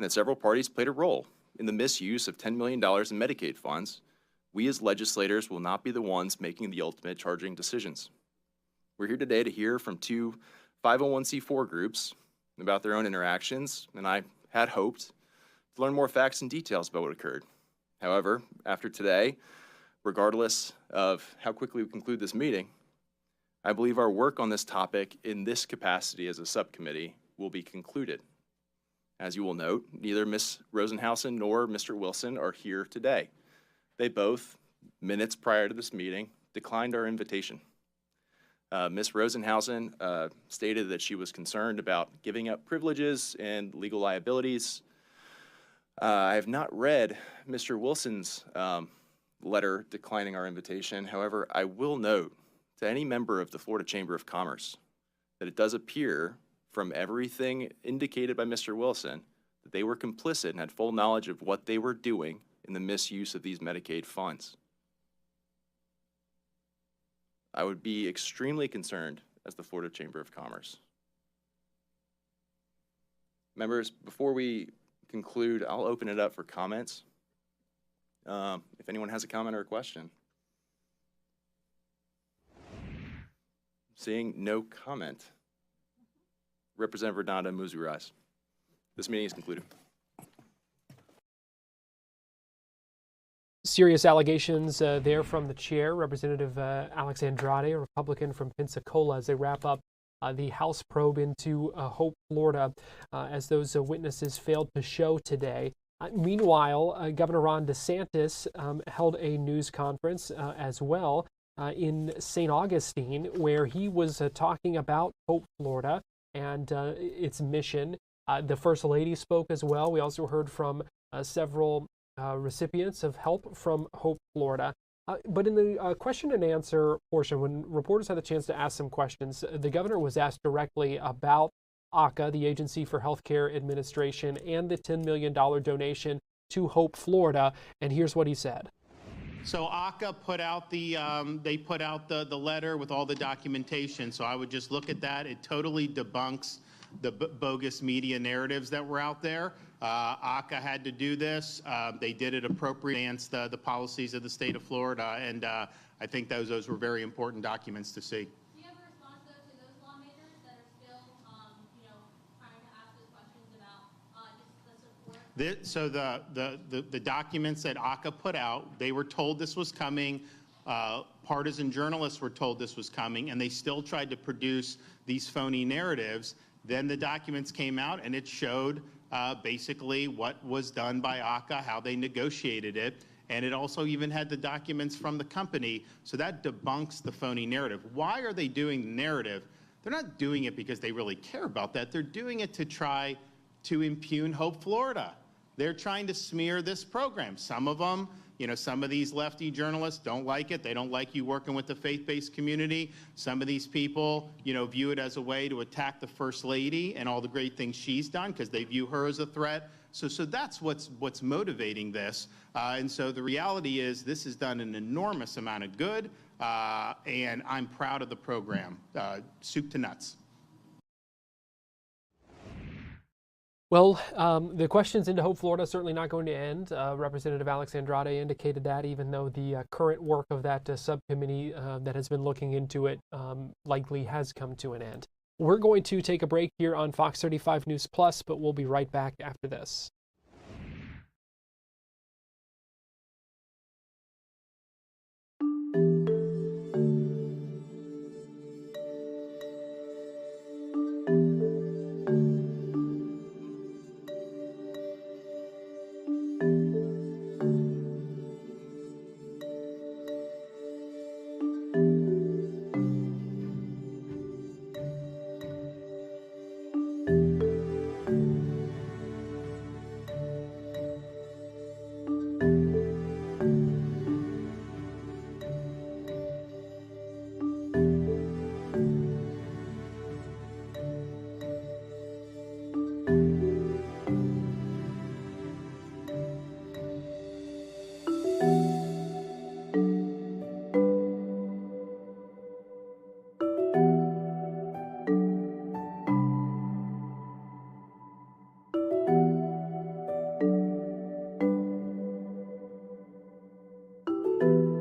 and that several parties played a role in the misuse of $10 million in Medicaid funds, we as legislators will not be the ones making the ultimate charging decisions. We're here today to hear from two 501c4 groups about their own interactions, and I had hoped to learn more facts and details about what occurred. However, after today, regardless of how quickly we conclude this meeting, I believe our work on this topic in this capacity as a subcommittee will be concluded. As you will note, neither Ms. Rosenhausen nor Mr. Wilson are here today. They both, minutes prior to this meeting, declined our invitation. Ms. Rosenhausen stated that she was concerned about giving up privileges and legal liabilities. I have not read Mr. Wilson's letter declining our invitation. However, I will note to any member of the Florida Chamber of Commerce that it does appear from everything indicated by Mr. Wilson that they were complicit and had full knowledge of what they were doing in the misuse of these Medicaid funds. I would be extremely concerned as the Florida Chamber of Commerce. Members, before we conclude, I'll open it up for comments. If anyone has a comment or a question. Seeing no comment. Representative Verdonda moves we rise. This meeting is concluded. Serious allegations there from the chair, Representative Alex Andrade, a Republican from Pensacola, as they wrap up the House probe into Hope, Florida, as those witnesses failed to show today. Meanwhile, Governor Ron DeSantis held a news conference as well in St. Augustine, where he was talking about Hope, Florida, and its mission. The First Lady spoke as well. We also heard from several recipients of help from Hope, Florida. But in the question and answer portion, when reporters had a chance to ask some questions, the governor was asked directly about AHCA, the Agency for Healthcare Administration, and the $10 million donation to Hope, Florida. And here's what he said. So AHCA put out the letter with all the documentation. So I would just look at that. It totally debunks the bogus media narratives that were out there. AHCA had to do this. They did it appropriately against the policies of the state of Florida, and I think those were very important documents to see. Do you have a response, though, to those lawmakers that are still, trying to ask those questions about just the support? So the documents that AHCA put out, they were told this was coming. Partisan journalists were told this was coming, and they still tried to produce these phony narratives. Then the documents came out, and it showed basically what was done by AHCA, how they negotiated it, and it also even had the documents from the company. So that debunks the phony narrative. Why are they doing the narrative? They're not doing it because they really care about that. They're doing it to try to impugn Hope, Florida. They're trying to smear this program. Some of them, some of these lefty journalists don't like it. They don't like you working with the faith-based community. Some of these people, view it as a way to attack the First Lady and all the great things she's done because they view her as a threat. So that's what's motivating this. And so the reality is this has done an enormous amount of good, and I'm proud of the program, soup to nuts. Well, the questions into Hope, Florida, certainly not going to end. Representative Alex Andrade indicated that, even though the current work of that subcommittee that has been looking into it likely has come to an end. We're going to take a break here on Fox 35 News Plus, but we'll be right back after this. Thank you.